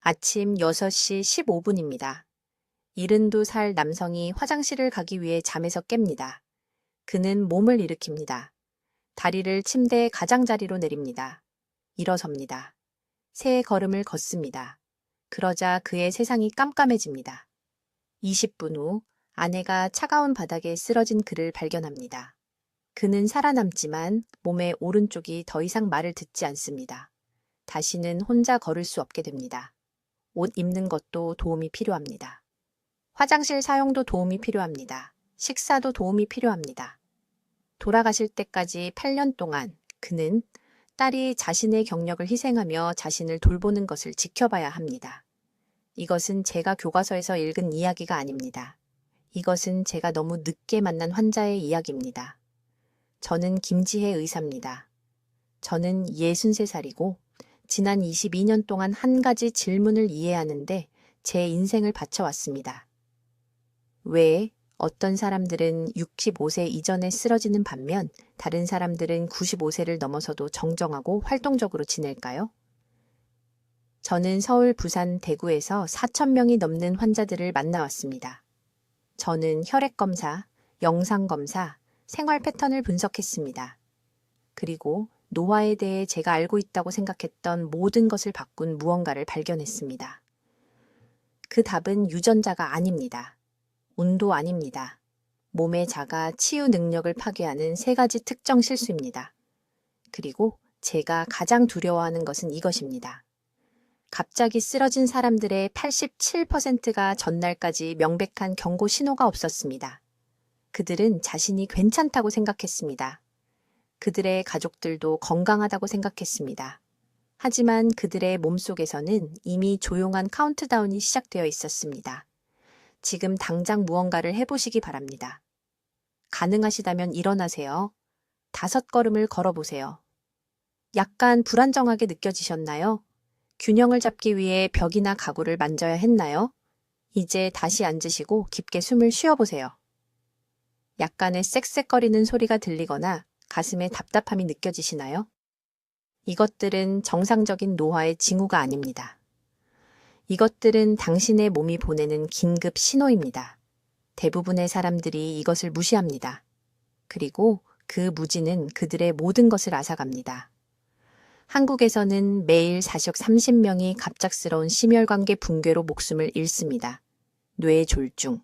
아침 6시 15분입니다. 72살 남성이 화장실을 가기 위해 잠에서 깹니다. 그는 몸을 일으킵니다. 다리를 침대 가장자리로 내립니다. 일어섭니다. 세 걸음을 걷습니다. 그러자 그의 세상이 깜깜해집니다. 20분 후 아내가 차가운 바닥에 쓰러진 그를 발견합니다. 그는 살아남지만 몸의 오른쪽이 더 이상 말을 듣지 않습니다. 다시는 혼자 걸을 수 없게 됩니다. 옷 입는 것도 도움이 필요합니다. 화장실 사용도 도움이 필요합니다. 식사도 도움이 필요합니다. 돌아가실 때까지 8년 동안 그는 딸이 자신의 경력을 희생하며 자신을 돌보는 것을 지켜봐야 합니다. 이것은 제가 교과서에서 읽은 이야기가 아닙니다. 이것은 제가 너무 늦게 만난 환자의 이야기입니다. 저는 김지혜 의사입니다. 저는 63살이고 지난 22년 동안 한 가지 질문을 이해하는데 제 인생을 바쳐왔습니다. 왜 어떤 사람들은 65세 이전에 쓰러지는 반면 다른 사람들은 95세를 넘어서도 정정하고 활동적으로 지낼까요? 저는 서울, 부산, 대구에서 4,000명이 넘는 환자들을 만나왔습니다. 저는 혈액검사, 영상검사, 생활 패턴을 분석했습니다. 그리고 노화에 대해 제가 알고 있다고 생각했던 모든 것을 바꾼 무언가를 발견했습니다. 그 답은 유전자가 아닙니다. 운도 아닙니다. 몸의 자가 치유 능력을 파괴하는 3가지 특정 실수입니다. 그리고 제가 가장 두려워하는 것은 이것입니다. 갑자기 쓰러진 사람들의 87%가 전날까지 명백한 경고 신호가 없었습니다. 그들은 자신이 괜찮다고 생각했습니다. 그들의 가족들도 건강하다고 생각했습니다. 하지만 그들의 몸속에서는 이미 조용한 카운트다운이 시작되어 있었습니다. 지금 당장 무언가를 해보시기 바랍니다. 가능하시다면 일어나세요. 5걸음을 걸어보세요. 약간 불안정하게 느껴지셨나요? 균형을 잡기 위해 벽이나 가구를 만져야 했나요? 이제 다시 앉으시고 깊게 숨을 쉬어보세요. 약간의 쌕쌕거리는 소리가 들리거나 가슴에 답답함이 느껴지시나요? 이것들은 정상적인 노화의 징후가 아닙니다. 이것들은 당신의 몸이 보내는 긴급 신호입니다. 대부분의 사람들이 이것을 무시합니다. 그리고 그 무지는 그들의 모든 것을 앗아갑니다. 한국에서는 매일 사적 30명이 갑작스러운 심혈관계 붕괴로 목숨을 잃습니다. 뇌졸중,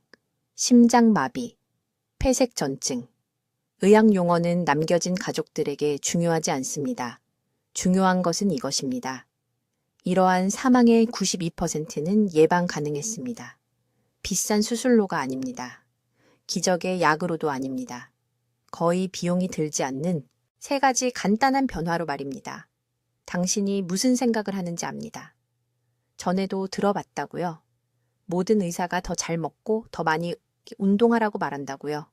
심장마비, 폐색전증. 의학 용어는 남겨진 가족들에게 중요하지 않습니다. 중요한 것은 이것입니다. 이러한 사망의 92%는 예방 가능했습니다. 비싼 수술로가 아닙니다. 기적의 약으로도 아닙니다. 거의 비용이 들지 않는 3가지 간단한 변화로 말입니다. 당신이 무슨 생각을 하는지 압니다. 전에도 들어봤다고요. 모든 의사가 더 잘 먹고 더 많이 운동하라고 말한다고요.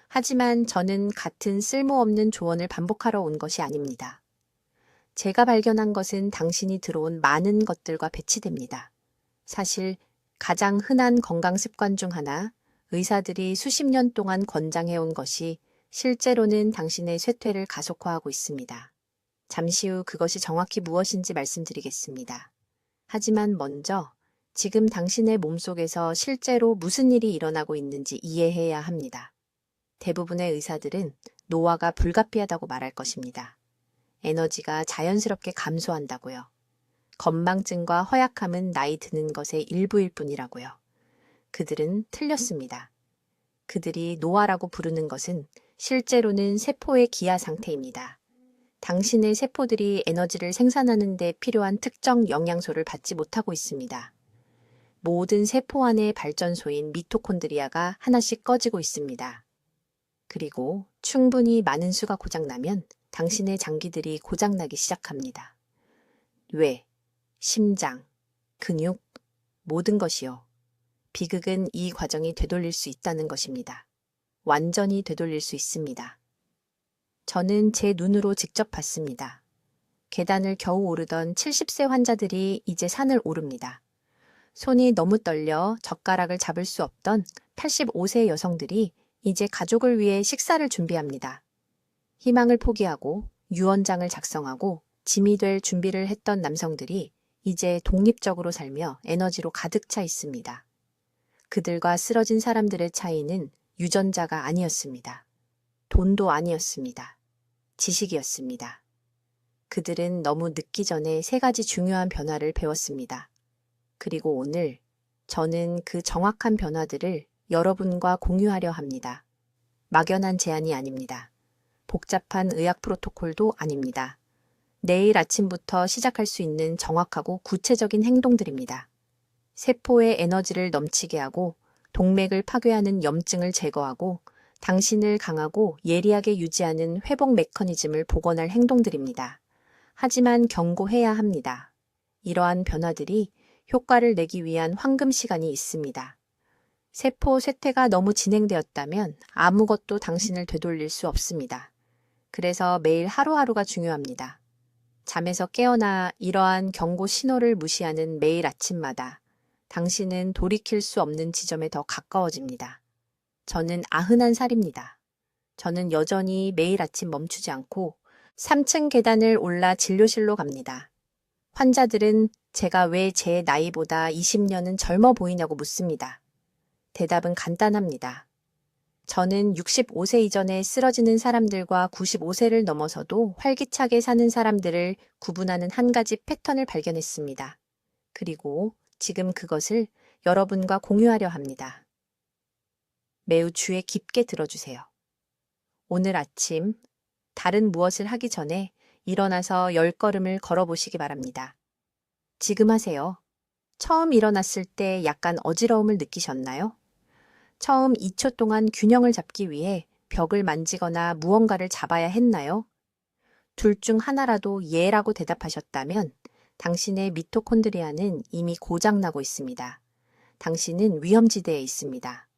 하지만 저는 같은 쓸모없는 조언을 반복하러 온 것이 아닙니다. 제가 발견한 것은 당신이 들어온 많은 것들과 배치됩니다. 사실 가장 흔한 건강 습관 중 하나, 의사들이 수십 년 동안 권장해온 것이 실제로는 당신의 쇠퇴를 가속화하고 있습니다. 잠시 후 그것이 정확히 무엇인지 말씀드리겠습니다. 하지만 먼저 지금 당신의 몸속에서 실제로 무슨 일이 일어나고 있는지 이해해야 합니다. 대부분의 의사들은 노화가 불가피하다고 말할 것입니다. 에너지가 자연스럽게 감소한다고요. 건망증과 허약함은 나이 드는 것의 일부일 뿐이라고요. 그들은 틀렸습니다. 그들이 노화라고 부르는 것은 실제로는 세포의 기아 상태입니다. 당신의 세포들이 에너지를 생산하는 데 필요한 특정 영양소를 받지 못하고 있습니다. 모든 세포 안의 발전소인 미토콘드리아가 하나씩 꺼지고 있습니다. 그리고 충분히 많은 수가 고장나면 당신의 장기들이 고장나기 시작합니다. 뇌, 심장, 근육, 모든 것이요. 비극은 이 과정이 되돌릴 수 있다는 것입니다. 완전히 되돌릴 수 있습니다. 저는 제 눈으로 직접 봤습니다. 계단을 겨우 오르던 70세 환자들이 이제 산을 오릅니다. 손이 너무 떨려 젓가락을 잡을 수 없던 85세 여성들이 이제 가족을 위해 식사를 준비합니다. 희망을 포기하고 유언장을 작성하고 짐이 될 준비를 했던 남성들이 이제 독립적으로 살며 에너지로 가득 차 있습니다. 그들과 쓰러진 사람들의 차이는 유전자가 아니었습니다. 돈도 아니었습니다. 지식이었습니다. 그들은 너무 늦기 전에 3가지 중요한 변화를 배웠습니다. 그리고 오늘 저는 그 정확한 변화들을 여러분과 공유하려 합니다. 막연한 제안이 아닙니다. 복잡한 의학 프로토콜도 아닙니다. 내일 아침부터 시작할 수 있는 정확하고 구체적인 행동들입니다. 세포의 에너지를 넘치게 하고 동맥을 파괴하는 염증을 제거하고 당신을 강하고 예리하게 유지하는 회복 메커니즘을 복원할 행동들입니다. 하지만 경고해야 합니다. 이러한 변화들이 효과를 내기 위한 황금 시간이 있습니다. 세포 쇠퇴가 너무 진행되었다면 아무것도 당신을 되돌릴 수 없습니다. 그래서 매일 하루하루가 중요합니다. 잠에서 깨어나 이러한 경고 신호를 무시하는 매일 아침마다 당신은 돌이킬 수 없는 지점에 더 가까워집니다. 저는 91살입니다. 저는 여전히 매일 아침 멈추지 않고 3층 계단을 올라 진료실로 갑니다. 환자들은 제가 왜 제 나이보다 20년은 젊어 보이냐고 묻습니다. 대답은 간단합니다. 저는 65세 이전에 쓰러지는 사람들과 95세를 넘어서도 활기차게 사는 사람들을 구분하는 한 가지 패턴을 발견했습니다. 그리고 지금 그것을 여러분과 공유하려 합니다. 매우 주의 깊게 들어주세요. 오늘 아침 다른 무엇을 하기 전에 일어나서 10걸음을 걸어보시기 바랍니다. 지금 하세요. 처음 일어났을 때 약간 어지러움을 느끼셨나요? 처음 2초 동안 균형을 잡기 위해 벽을 만지거나 무언가를 잡아야 했나요? 둘 중 하나라도 예라고 대답하셨다면 당신의 미토콘드리아는 이미 고장나고 있습니다. 당신은 위험지대에 있습니다.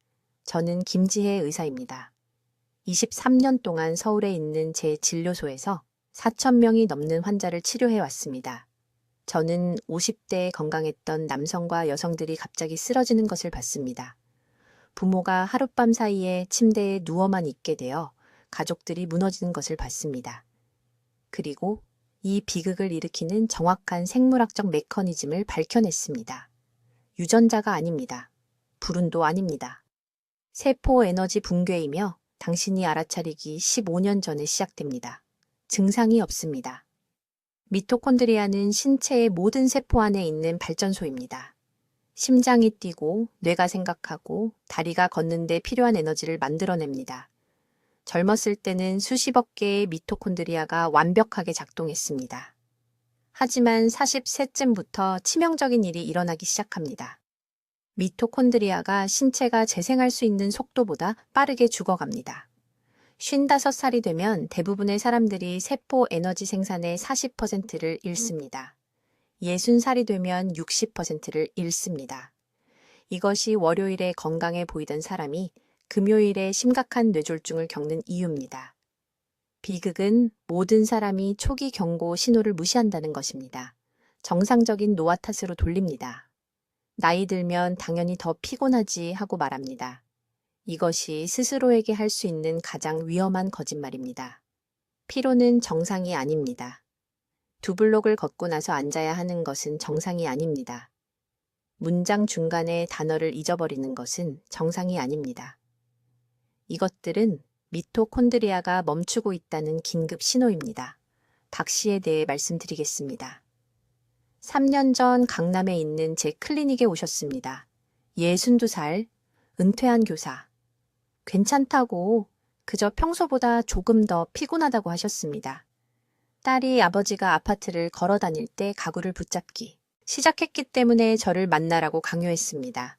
저는 김지혜 의사입니다. 23년 동안 서울에 있는 제 진료소에서 4,000명이 넘는 환자를 치료해 왔습니다. 저는 50대에 건강했던 남성과 여성들이 갑자기 쓰러지는 것을 봤습니다. 부모가 하룻밤 사이에 침대에 누워만 있게 되어 가족들이 무너지는 것을 봤습니다. 그리고 이 비극을 일으키는 정확한 생물학적 메커니즘을 밝혀냈습니다. 유전자가 아닙니다. 불운도 아닙니다. 세포 에너지 붕괴이며 당신이 알아차리기 15년 전에 시작됩니다. 증상이 없습니다. 미토콘드리아는 신체의 모든 세포 안에 있는 발전소입니다. 심장이 뛰고 뇌가 생각하고 다리가 걷는데 필요한 에너지를 만들어냅니다. 젊었을 때는 수십억 개의 미토콘드리아가 완벽하게 작동했습니다. 하지만 40세쯤부터 치명적인 일이 일어나기 시작합니다. 미토콘드리아가 신체가 재생할 수 있는 속도보다 빠르게 죽어갑니다. 55살이 되면 대부분의 사람들이 세포 에너지 생산의 40%를 잃습니다. 60살이 되면 60%를 잃습니다. 이것이 월요일에 건강해 보이던 사람이 금요일에 심각한 뇌졸중을 겪는 이유입니다. 비극은 모든 사람이 초기 경고 신호를 무시한다는 것입니다. 정상적인 노화 탓으로 돌립니다. 나이 들면 당연히 더 피곤하지 하고 말합니다. 이것이 스스로에게 할 수 있는 가장 위험한 거짓말입니다. 피로는 정상이 아닙니다. 두 블록을 걷고 나서 앉아야 하는 것은 정상이 아닙니다. 문장 중간에 단어를 잊어버리는 것은 정상이 아닙니다. 이것들은 미토콘드리아가 멈추고 있다는 긴급 신호입니다. 박 씨에 대해 말씀드리겠습니다. 3년 전 강남에 있는 제 클리닉에 오셨습니다. 62살, 은퇴한 교사. 괜찮다고 그저 평소보다 조금 더 피곤하다고 하셨습니다. 딸이 아버지가 아파트를 걸어 다닐 때 가구를 붙잡기 시작했기 때문에 저를 만나라고 강요했습니다.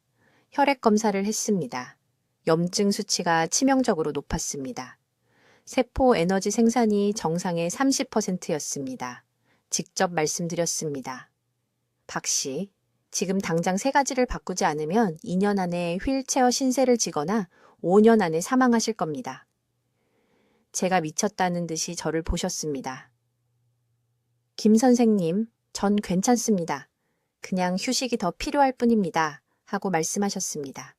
혈액 검사를 했습니다. 염증 수치가 치명적으로 높았습니다. 세포 에너지 생산이 정상의 30%였습니다. 직접 말씀드렸습니다. 박 씨, 지금 당장 3가지를 바꾸지 않으면 2년 안에 휠체어 신세를 지거나 5년 안에 사망하실 겁니다. 제가 미쳤다는 듯이 저를 보셨습니다. 김 선생님, 전 괜찮습니다. 그냥 휴식이 더 필요할 뿐입니다. 하고 말씀하셨습니다.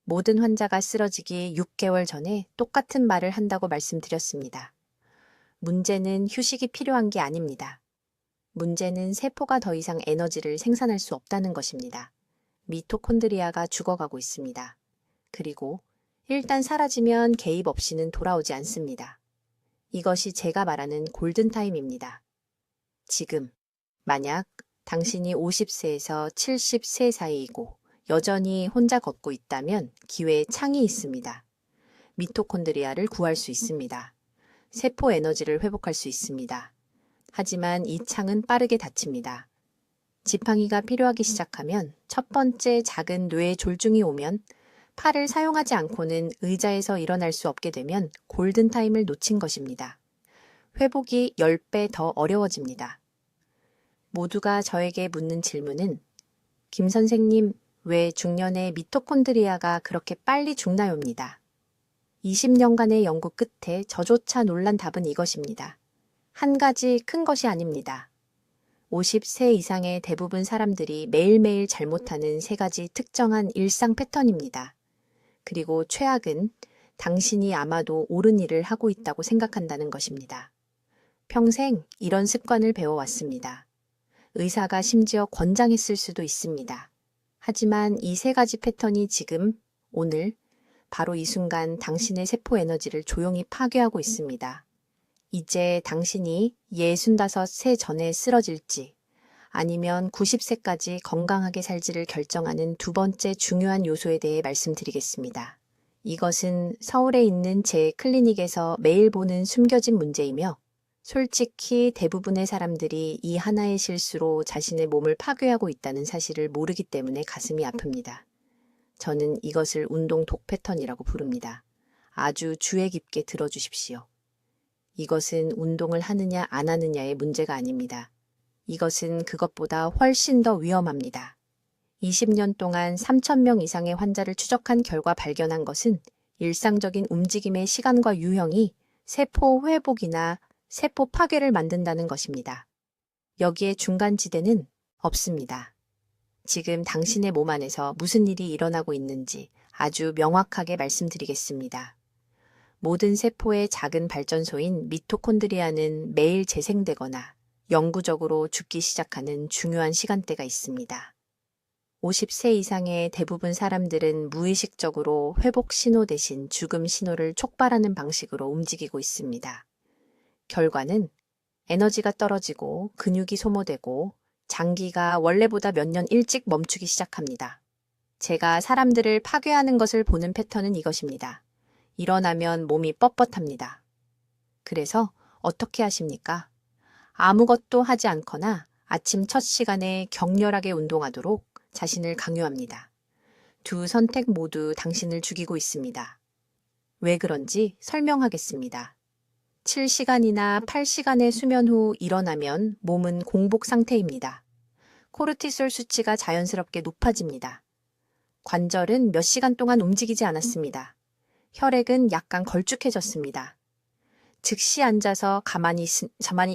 모든 환자가 쓰러지기 6개월 전에 똑같은 말을 한다고 말씀드렸습니다. 문제는 휴식이 필요한 게 아닙니다. 문제는 세포가 더 이상 에너지를 생산할 수 없다는 것입니다. 미토콘드리아가 죽어가고 있습니다. 그리고 일단 사라지면 개입 없이는 돌아오지 않습니다. 이것이 제가 말하는 골든타임입니다. 지금, 만약 당신이 50세에서 70세 사이이고 여전히 혼자 걷고 있다면 기회의 창이 있습니다. 미토콘드리아를 구할 수 있습니다. 세포 에너지를 회복할 수 있습니다. 하지만 이 창은 빠르게 닫힙니다. 지팡이가 필요하기 시작하면 첫 번째 작은 뇌의 졸중이 오면 팔을 사용하지 않고는 의자에서 일어날 수 없게 되면 골든타임을 놓친 것입니다. 회복이 10배 더 어려워집니다. 모두가 저에게 묻는 질문은 김 선생님, 왜 중년에 미토콘드리아가 그렇게 빨리 죽나요입니다. 20년간의 연구 끝에 저조차 놀란 답은 이것입니다. 한 가지 큰 것이 아닙니다. 50세 이상의 대부분 사람들이 매일매일 잘못하는 세 가지 특정한 일상 패턴입니다. 그리고 최악은 당신이 아마도 옳은 일을 하고 있다고 생각한다는 것입니다. 평생 이런 습관을 배워왔습니다. 의사가 심지어 권장했을 수도 있습니다. 하지만 이 세 가지 패턴이 지금, 오늘, 바로 이 순간 당신의 세포 에너지를 조용히 파괴하고 있습니다. 이제 당신이 65세 전에 쓰러질지 아니면 90세까지 건강하게 살지를 결정하는 두 번째 중요한 요소에 대해 말씀드리겠습니다. 이것은 서울에 있는 제 클리닉에서 매일 보는 숨겨진 문제이며 솔직히 대부분의 사람들이 이 하나의 실수로 자신의 몸을 파괴하고 있다는 사실을 모르기 때문에 가슴이 아픕니다. 저는 이것을 운동 독 패턴이라고 부릅니다. 아주 주의 깊게 들어주십시오. 이것은 운동을 하느냐 안 하느냐의 문제가 아닙니다. 이것은 그것보다 훨씬 더 위험합니다. 20년 동안 3,000명 이상의 환자를 추적한 결과 발견한 것은 일상적인 움직임의 시간과 유형이 세포 회복이나 세포 파괴를 만든다는 것입니다. 여기에 중간지대는 없습니다. 지금 당신의 몸 안에서 무슨 일이 일어나고 있는지 아주 명확하게 말씀드리겠습니다. 모든 세포의 작은 발전소인 미토콘드리아는 매일 재생되거나 영구적으로 죽기 시작하는 중요한 시간대가 있습니다. 50세 이상의 대부분 사람들은 무의식적으로 회복 신호 대신 죽음 신호를 촉발하는 방식으로 움직이고 있습니다. 결과는 에너지가 떨어지고 근육이 소모되고 장기가 원래보다 몇 년 일찍 멈추기 시작합니다. 제가 사람들을 파괴하는 것을 보는 패턴은 이것입니다. 일어나면 몸이 뻣뻣합니다. 그래서 어떻게 하십니까? 아무것도 하지 않거나 아침 첫 시간에 격렬하게 운동하도록 자신을 강요합니다. 두 선택 모두 당신을 죽이고 있습니다. 왜 그런지 설명하겠습니다. 7시간이나 8시간의 수면 후 일어나면 몸은 공복 상태입니다. 코르티솔 수치가 자연스럽게 높아집니다. 관절은 몇 시간 동안 움직이지 않았습니다. 혈액은 약간 걸쭉해졌습니다. 즉시 앉아서 가만히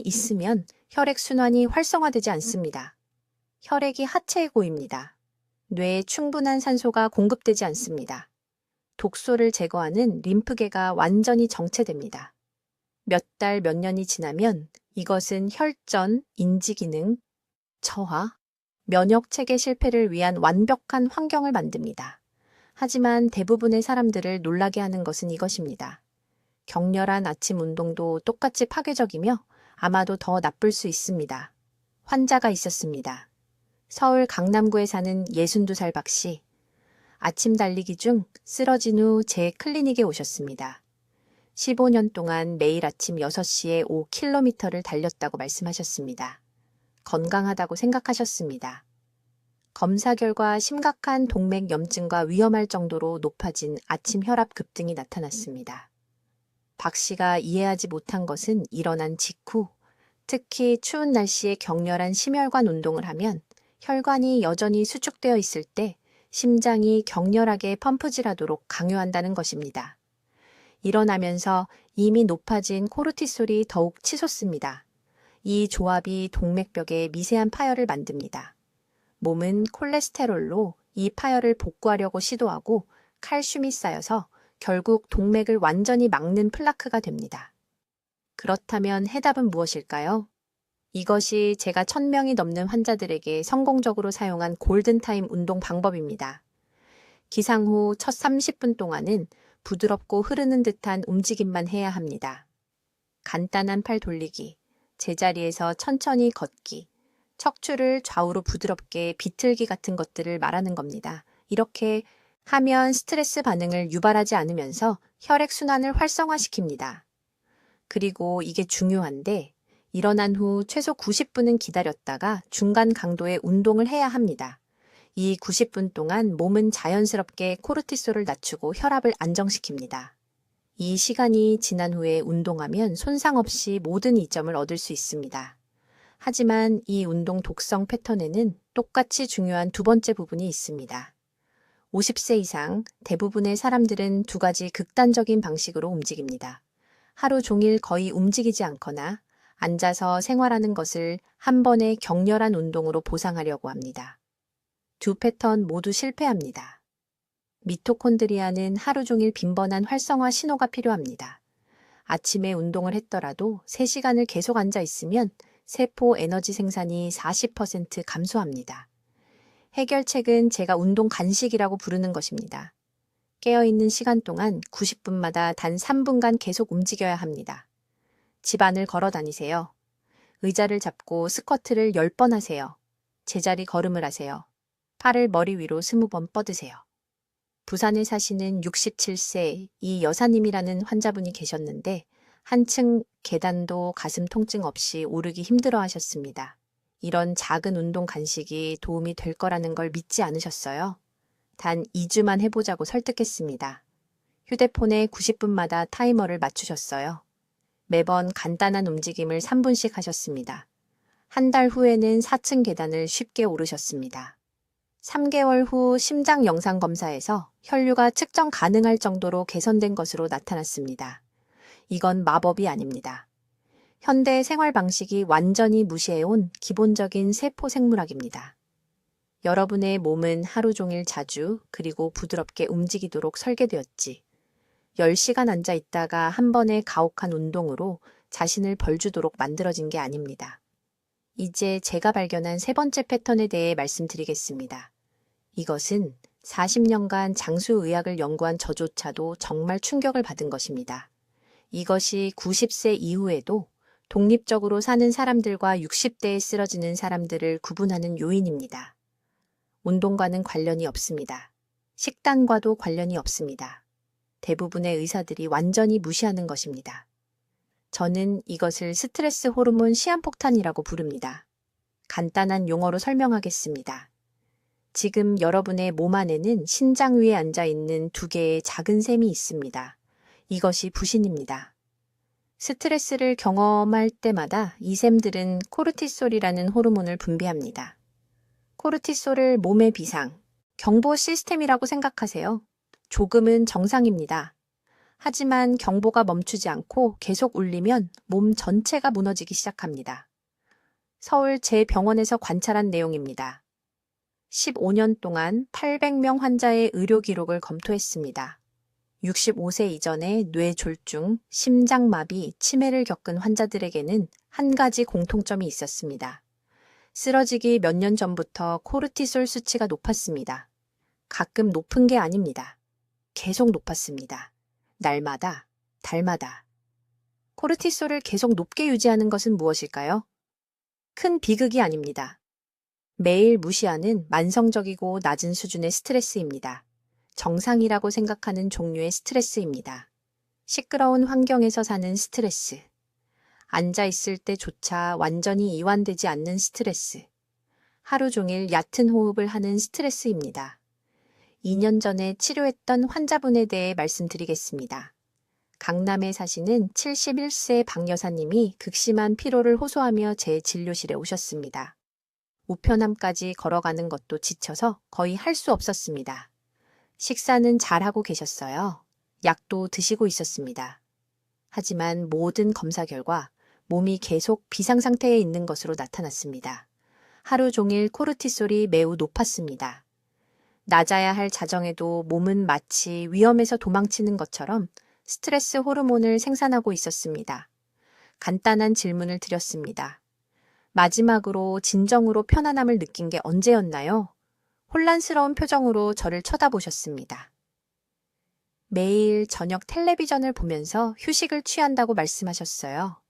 있으면 혈액 순환이 활성화되지 않습니다. 혈액이 하체에 고입니다. 뇌에 충분한 산소가 공급되지 않습니다. 독소를 제거하는 림프계가 완전히 정체됩니다. 몇 달, 몇 년이 지나면 이것은 혈전, 인지기능, 저하, 면역체계 실패를 위한 완벽한 환경을 만듭니다. 하지만 대부분의 사람들을 놀라게 하는 것은 이것입니다. 격렬한 아침 운동도 똑같이 파괴적이며 아마도 더 나쁠 수 있습니다. 환자가 있었습니다. 서울 강남구에 사는 62살 박씨. 아침 달리기 중 쓰러진 후 제 클리닉에 오셨습니다. 15년 동안 매일 아침 6시에 5km를 달렸다고 말씀하셨습니다. 건강하다고 생각하셨습니다. 검사 결과 심각한 동맥염증과 위험할 정도로 높아진 아침 혈압 급등이 나타났습니다. 박 씨가 이해하지 못한 것은 일어난 직후, 특히 추운 날씨에 격렬한 심혈관 운동을 하면 혈관이 여전히 수축되어 있을 때 심장이 격렬하게 펌프질하도록 강요한다는 것입니다. 일어나면서 이미 높아진 코르티솔이 더욱 치솟습니다. 이 조합이 동맥벽에 미세한 파열을 만듭니다. 몸은 콜레스테롤로 이 파열을 복구하려고 시도하고 칼슘이 쌓여서 결국 동맥을 완전히 막는 플라크가 됩니다. 그렇다면 해답은 무엇일까요? 이것이 제가 1000명이 넘는 환자들에게 성공적으로 사용한 골든타임 운동 방법입니다. 기상 후 첫 30분 동안은 부드럽고 흐르는 듯한 움직임만 해야 합니다. 간단한 팔 돌리기, 제자리에서 천천히 걷기, 척추를 좌우로 부드럽게 비틀기 같은 것들을 말하는 겁니다. 이렇게 하면 스트레스 반응을 유발하지 않으면서 혈액순환을 활성화시킵니다. 그리고 이게 중요한데 일어난 후 최소 90분은 기다렸다가 중간 강도의 운동을 해야 합니다. 이 90분 동안 몸은 자연스럽게 코르티솔을 낮추고 혈압을 안정시킵니다. 이 시간이 지난 후에 운동하면 손상 없이 모든 이점을 얻을 수 있습니다. 하지만 이 운동 독성 패턴에는 똑같이 중요한 두 번째 부분이 있습니다. 50세 이상 대부분의 사람들은 두 가지 극단적인 방식으로 움직입니다. 하루 종일 거의 움직이지 않거나 앉아서 생활하는 것을 한 번의 격렬한 운동으로 보상하려고 합니다. 두 패턴 모두 실패합니다. 미토콘드리아는 하루 종일 빈번한 활성화 신호가 필요합니다. 아침에 운동을 했더라도 3시간을 계속 앉아 있으면 세포 에너지 생산이 40% 감소합니다. 해결책은 제가 운동 간식이라고 부르는 것입니다. 깨어있는 시간 동안 90분마다 단 3분간 계속 움직여야 합니다. 집 안을 걸어 다니세요. 의자를 잡고 스쿼트를 10번 하세요. 제자리 걸음을 하세요. 팔을 머리 위로 20번 뻗으세요. 부산에 사시는 67세 이 여사님이라는 환자분이 계셨는데 한층 계단도 가슴 통증 없이 오르기 힘들어 하셨습니다. 이런 작은 운동 간식이 도움이 될 거라는 걸 믿지 않으셨어요? 단 2주만 해보자고 설득했습니다. 휴대폰에 90분마다 타이머를 맞추셨어요. 매번 간단한 움직임을 3분씩 하셨습니다. 한 달 후에는 4층 계단을 쉽게 오르셨습니다. 3개월 후 심장 영상 검사에서 혈류가 측정 가능할 정도로 개선된 것으로 나타났습니다. 이건 마법이 아닙니다. 현대 생활 방식이 완전히 무시해온 기본적인 세포 생물학입니다. 여러분의 몸은 하루 종일 자주 그리고 부드럽게 움직이도록 설계되었지. 10시간 앉아 있다가 한 번의 가혹한 운동으로 자신을 벌주도록 만들어진 게 아닙니다. 이제 제가 발견한 세 번째 패턴에 대해 말씀드리겠습니다. 이것은 40년간 장수의학을 연구한 저조차도 정말 충격을 받은 것입니다. 이것이 90세 이후에도 독립적으로 사는 사람들과 60대에 쓰러지는 사람들을 구분하는 요인입니다. 운동과는 관련이 없습니다. 식단과도 관련이 없습니다. 대부분의 의사들이 완전히 무시하는 것입니다. 저는 이것을 스트레스 호르몬 시한폭탄이라고 부릅니다. 간단한 용어로 설명하겠습니다. 지금 여러분의 몸 안에는 신장 위에 앉아 있는 2개의 작은 샘이 있습니다. 이것이 부신입니다. 스트레스를 경험할 때마다 이 샘들은 코르티솔이라는 호르몬을 분비합니다. 코르티솔을 몸의 비상, 경보 시스템이라고 생각하세요. 조금은 정상입니다. 하지만 경보가 멈추지 않고 계속 울리면 몸 전체가 무너지기 시작합니다. 서울 제 병원에서 관찰한 내용입니다. 15년 동안 800명 환자의 의료 기록을 검토했습니다. 65세 이전에 뇌졸중, 심장마비, 치매를 겪은 환자들에게는 한 가지 공통점이 있었습니다. 쓰러지기 몇 년 전부터 코르티솔 수치가 높았습니다. 가끔 높은 게 아닙니다. 계속 높았습니다. 날마다, 달마다. 코르티솔을 계속 높게 유지하는 것은 무엇일까요? 큰 비극이 아닙니다. 매일 무시하는 만성적이고 낮은 수준의 스트레스입니다. 정상이라고 생각하는 종류의 스트레스입니다. 시끄러운 환경에서 사는 스트레스. 앉아 있을 때조차 완전히 이완되지 않는 스트레스. 하루 종일 얕은 호흡을 하는 스트레스입니다. 2년 전에 치료했던 환자분에 대해 말씀드리겠습니다. 강남에 사시는 71세 박 여사님이 극심한 피로를 호소하며 제 진료실에 오셨습니다. 우편함까지 걸어가는 것도 지쳐서 거의 할 수 없었습니다. 식사는 잘하고 계셨어요. 약도 드시고 있었습니다. 하지만 모든 검사 결과 몸이 계속 비상 상태에 있는 것으로 나타났습니다. 하루 종일 코르티솔이 매우 높았습니다. 낮아야 할 자정에도 몸은 마치 위험에서 도망치는 것처럼 스트레스 호르몬을 생산하고 있었습니다. 간단한 질문을 드렸습니다. 마지막으로 진정으로 편안함을 느낀 게 언제였나요? 혼란스러운 표정으로 저를 쳐다보셨습니다. 매일 저녁 텔레비전을 보면서 휴식을 취한다고 말씀하셨어요.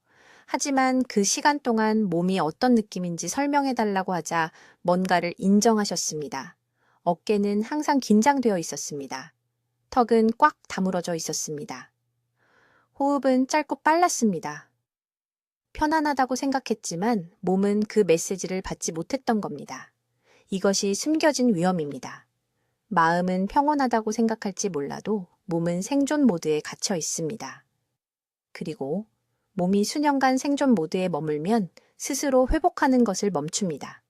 하지만 그 시간 동안 몸이 어떤 느낌인지 설명해달라고 하자 뭔가를 인정하셨습니다. 어깨는 항상 긴장되어 있었습니다. 턱은 꽉 다물어져 있었습니다. 호흡은 짧고 빨랐습니다. 편안하다고 생각했지만 몸은 그 메시지를 받지 못했던 겁니다. 이것이 숨겨진 위험입니다. 마음은 평온하다고 생각할지 몰라도 몸은 생존 모드에 갇혀 있습니다. 그리고 몸이 수년간 생존 모드에 머물면 스스로 회복하는 것을 멈춥니다.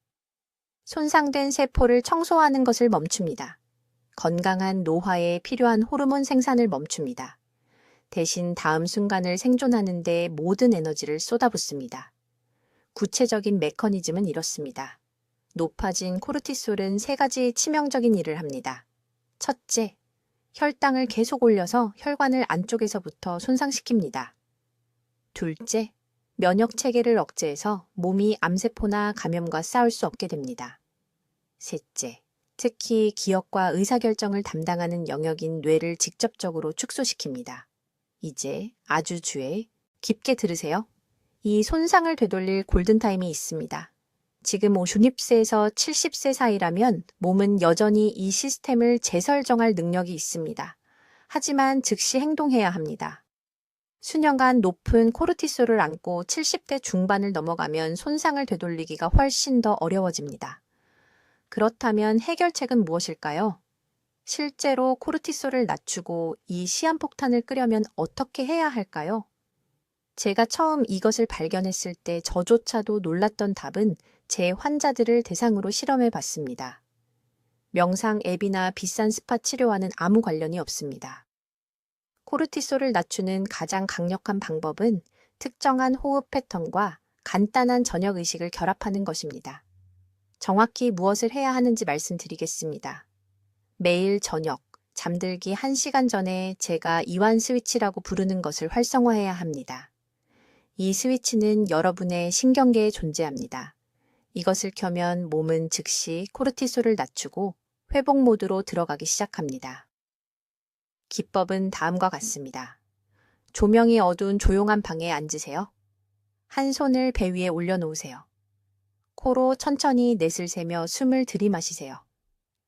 손상된 세포를 청소하는 것을 멈춥니다. 건강한 노화에 필요한 호르몬 생산을 멈춥니다. 대신 다음 순간을 생존하는 데 모든 에너지를 쏟아붓습니다. 구체적인 메커니즘은 이렇습니다. 높아진 코르티솔은 3가지 치명적인 일을 합니다. 첫째, 혈당을 계속 올려서 혈관을 안쪽에서부터 손상시킵니다. 둘째, 면역 체계를 억제해서 몸이 암세포나 감염과 싸울 수 없게 됩니다. 셋째, 특히 기억과 의사결정을 담당하는 영역인 뇌를 직접적으로 축소시킵니다. 이제 아주 깊게 들으세요. 이 손상을 되돌릴 골든타임이 있습니다. 지금 50세에서 70세 사이라면 몸은 여전히 이 시스템을 재설정할 능력이 있습니다. 하지만 즉시 행동해야 합니다. 수년간 높은 코르티솔을 안고 70대 중반을 넘어가면 손상을 되돌리기가 훨씬 더 어려워집니다. 그렇다면 해결책은 무엇일까요? 실제로 코르티솔을 낮추고 이 시한폭탄을 끄려면 어떻게 해야 할까요? 제가 처음 이것을 발견했을 때 저조차도 놀랐던 답은 제 환자들을 대상으로 실험해 봤습니다. 명상 앱이나 비싼 스파 치료와는 아무 관련이 없습니다. 코르티솔을 낮추는 가장 강력한 방법은 특정한 호흡 패턴과 간단한 저녁 의식을 결합하는 것입니다. 정확히 무엇을 해야 하는지 말씀드리겠습니다. 매일 저녁, 잠들기 1시간 전에 제가 이완 스위치라고 부르는 것을 활성화해야 합니다. 이 스위치는 여러분의 신경계에 존재합니다. 이것을 켜면 몸은 즉시 코르티솔을 낮추고 회복 모드로 들어가기 시작합니다. 기법은 다음과 같습니다. 조명이 어두운 조용한 방에 앉으세요. 한 손을 배 위에 올려놓으세요. 코로 천천히 넷을 세며 숨을 들이마시세요.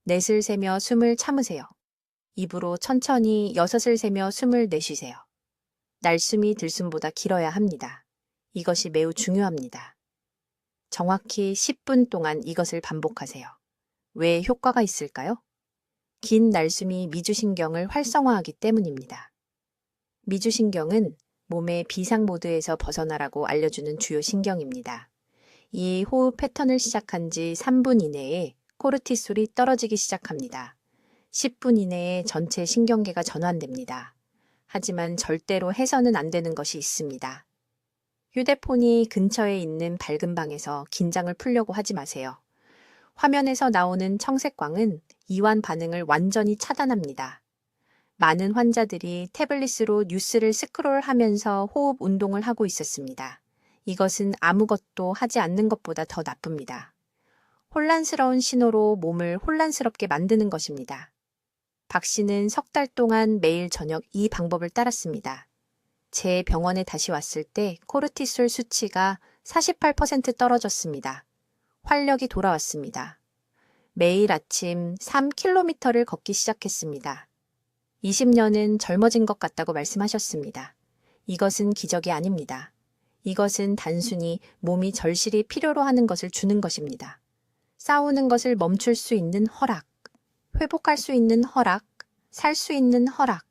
넷을 세며 숨을 참으세요. 입으로 천천히 6을 세며 숨을 내쉬세요. 날숨이 들숨보다 길어야 합니다. 이것이 매우 중요합니다. 정확히 10분 동안 이것을 반복하세요. 왜 효과가 있을까요? 긴 날숨이 미주신경을 활성화하기 때문입니다. 미주신경은 몸의 비상 모드에서 벗어나라고 알려주는 주요 신경입니다. 이 호흡 패턴을 시작한 지 3분 이내에 코르티솔이 떨어지기 시작합니다. 10분 이내에 전체 신경계가 전환됩니다. 하지만 절대로 해서는 안 되는 것이 있습니다. 휴대폰이 근처에 있는 밝은 방에서 긴장을 풀려고 하지 마세요. 화면에서 나오는 청색광은 이완 반응을 완전히 차단합니다. 많은 환자들이 태블릿으로 뉴스를 스크롤하면서 호흡 운동을 하고 있었습니다. 이것은 아무것도 하지 않는 것보다 더 나쁩니다. 혼란스러운 신호로 몸을 혼란스럽게 만드는 것입니다. 박 씨는 3달 동안 매일 저녁 이 방법을 따랐습니다. 제 병원에 다시 왔을 때 코르티솔 수치가 48% 떨어졌습니다. 활력이 돌아왔습니다. 매일 아침 3km를 걷기 시작했습니다. 20년은 젊어진 것 같다고 말씀하셨습니다. 이것은 기적이 아닙니다. 이것은 단순히 몸이 절실히 필요로 하는 것을 주는 것입니다. 싸우는 것을 멈출 수 있는 허락, 회복할 수 있는 허락, 살 수 있는 허락.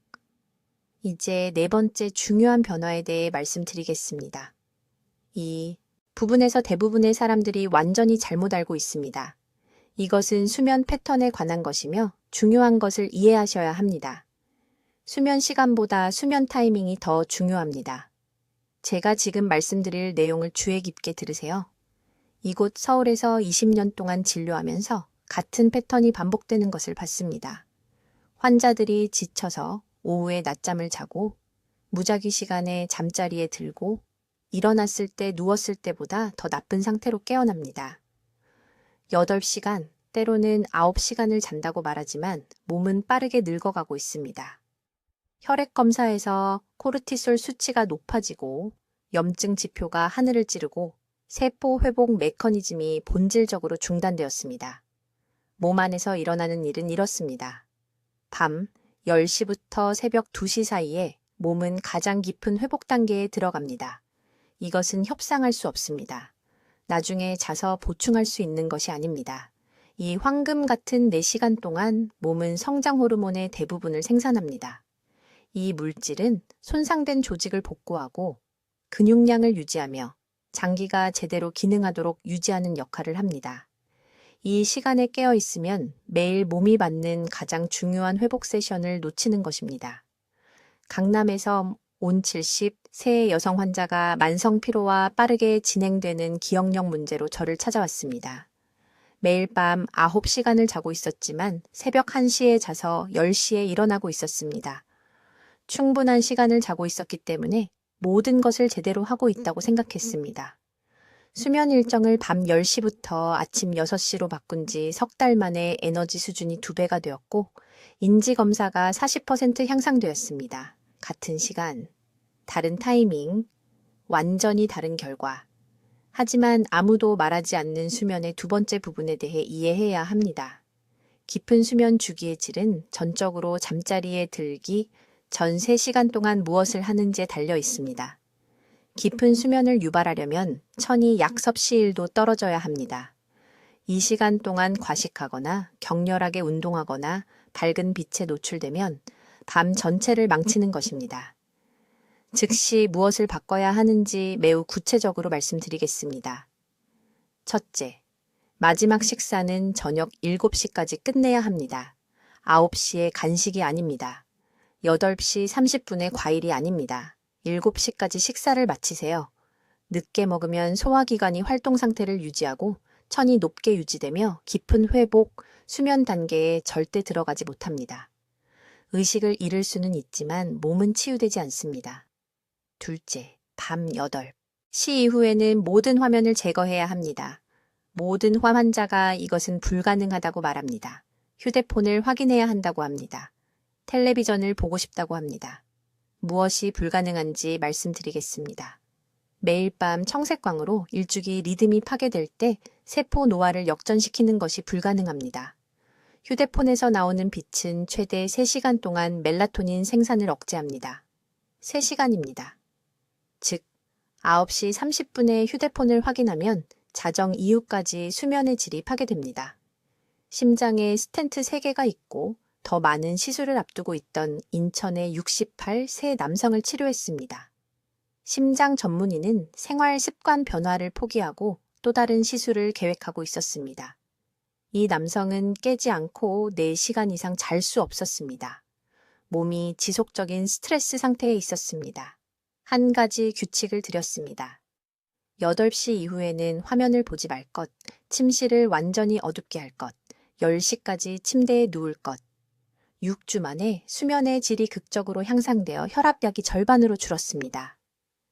이제 4번째 중요한 변화에 대해 말씀드리겠습니다. 이 부분에서 대부분의 사람들이 완전히 잘못 알고 있습니다. 이것은 수면 패턴에 관한 것이며 중요한 것을 이해하셔야 합니다. 수면 시간보다 수면 타이밍이 더 중요합니다. 제가 지금 말씀드릴 내용을 주의 깊게 들으세요. 이곳 서울에서 20년 동안 진료하면서 같은 패턴이 반복되는 것을 봤습니다. 환자들이 지쳐서 오후에 낮잠을 자고 무작위 시간에 잠자리에 들고 일어났을 때 누웠을 때보다 더 나쁜 상태로 깨어납니다. 8시간, 때로는 9시간을 잔다고 말하지만 몸은 빠르게 늙어가고 있습니다. 혈액 검사에서 코르티솔 수치가 높아지고 염증 지표가 하늘을 찌르고 세포 회복 메커니즘이 본질적으로 중단되었습니다. 몸 안에서 일어나는 일은 이렇습니다. 밤 10시부터 새벽 2시 사이에 몸은 가장 깊은 회복 단계에 들어갑니다. 이것은 협상할 수 없습니다. 나중에 자서 보충할 수 있는 것이 아닙니다. 이 황금 같은 4시간 동안 몸은 성장 호르몬의 대부분을 생산합니다. 이 물질은 손상된 조직을 복구하고 근육량을 유지하며 장기가 제대로 기능하도록 유지하는 역할을 합니다. 이 시간에 깨어 있으면 매일 몸이 받는 가장 중요한 회복 세션을 놓치는 것입니다. 강남에서 온 70세 여성 환자가 만성 피로와 빠르게 진행되는 기억력 문제로 저를 찾아왔습니다. 매일 밤 9시간을 자고 있었지만 새벽 1시에 자서 10시에 일어나고 있었습니다. 충분한 시간을 자고 있었기 때문에 모든 것을 제대로 하고 있다고 생각했습니다. 수면 일정을 밤 10시부터 아침 6시로 바꾼 지 석 달 만에 에너지 수준이 2배가 되었고 인지검사가 40% 향상되었습니다. 같은 시간, 다른 타이밍, 완전히 다른 결과. 하지만 아무도 말하지 않는 수면의 두 번째 부분에 대해 이해해야 합니다. 깊은 수면 주기의 질은 전적으로 잠자리에 들기 전 3시간 동안 무엇을 하는지에 달려 있습니다. 깊은 수면을 유발하려면 천이 약섭시 1도 떨어져야 합니다. 이 시간 동안 과식하거나 격렬하게 운동하거나 밝은 빛에 노출되면 밤 전체를 망치는 것입니다. 즉시 무엇을 바꿔야 하는지 매우 구체적으로 말씀드리겠습니다. 첫째, 마지막 식사는 저녁 7시까지 끝내야 합니다. 9시에 간식이 아닙니다. 8시 30분에 과일이 아닙니다. 7시까지 식사를 마치세요. 늦게 먹으면 소화기관이 활동 상태를 유지하고 천이 높게 유지되며 깊은 회복, 수면 단계에 절대 들어가지 못합니다. 의식을 잃을 수는 있지만 몸은 치유되지 않습니다. 둘째, 밤 8시 이후에는 모든 화면을 제거해야 합니다. 모든 환자가 이것은 불가능하다고 말합니다. 휴대폰을 확인해야 한다고 합니다. 텔레비전을 보고 싶다고 합니다. 무엇이 불가능한지 말씀드리겠습니다. 매일 밤 청색광으로 일주기 리듬이 파괴될 때 세포 노화를 역전시키는 것이 불가능합니다. 휴대폰에서 나오는 빛은 최대 3시간 동안 멜라토닌 생산을 억제합니다. 3시간입니다. 즉, 9시 30분에 휴대폰을 확인하면 자정 이후까지 수면의 질이 파괴됩니다. 심장에 스텐트 3개가 있고 더 많은 시술을 앞두고 있던 인천의 68세 남성을 치료했습니다. 심장 전문의는 생활 습관 변화를 포기하고 또 다른 시술을 계획하고 있었습니다. 이 남성은 깨지 않고 4시간 이상 잘 수 없었습니다. 몸이 지속적인 스트레스 상태에 있었습니다. 한 가지 규칙을 드렸습니다. 8시 이후에는 화면을 보지 말 것, 침실을 완전히 어둡게 할 것, 10시까지 침대에 누울 것. 6주 만에 수면의 질이 극적으로 향상되어 혈압약이 절반으로 줄었습니다.